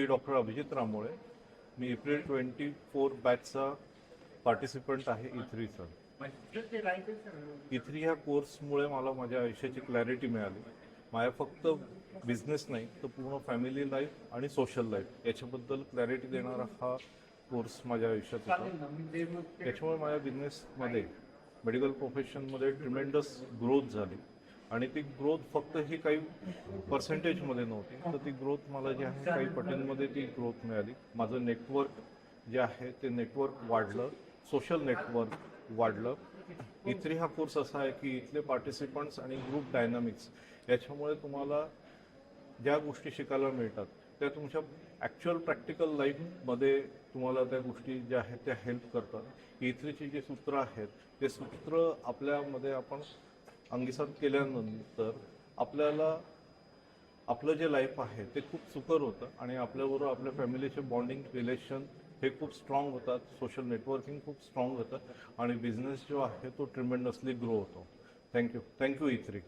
मी doctor Abhijit रामोळे. मी April 24 बॅचचा participant आहे E3चा. E3 ह्या कोर्समुळे मला माझ्या आयुष्याची क्लॅरिटी मिळाली. माझ्या फक्त बिझनेस नाही तर पूर्ण फॅमिली लाईफ आणि सोशल लाईफ याच्याबद्दल क्लॅरिटी देणारा हा कोर्स माझ्या आयुष्यात होता. त्याच्यामुळे माझ्या बिझनेसमध्ये मेडिकल प्रोफेशनमध्ये ट्रिमेंडस ग्रोथ झाली आणि ती ग्रोथ फक्त ही काही पर्सेंटेजमध्ये नव्हती, तर ती ग्रोथ मला जी आहे काही पटींमध्ये ती ग्रोथ मिळाली. माझं नेटवर्क जे आहे ते नेटवर्क वाढलं, सोशल नेटवर्क वाढलं. E3 हा कोर्स असा आहे की इथले पार्टिसिपंट्स आणि ग्रुप डायनामिक्स याच्यामुळे तुम्हाला ज्या गोष्टी शिकायला मिळतात त्या तुमच्या ॲक्च्युअल प्रॅक्टिकल लाईफमध्ये तुम्हाला त्या गोष्टी ज्या आहेत त्या हेल्प करतात. E3ची जे सूत्र आहेत ते सूत्र आपल्यामध्ये आपण अंगीसात केल्यानंतर आपल्याला आपलं जे लाईफ आहे ते खूप सुकर होतं आणि आपल्याबरोबर आपल्या फॅमिलीचे बॉन्डिंग रिलेशन हे खूप स्ट्रॉंग होतात, सोशल नेटवर्किंग खूप स्ट्रॉंग होतं आणि बिझनेस जो आहे तो ट्रिमेंडसली ग्रो होतो. Thank you E3.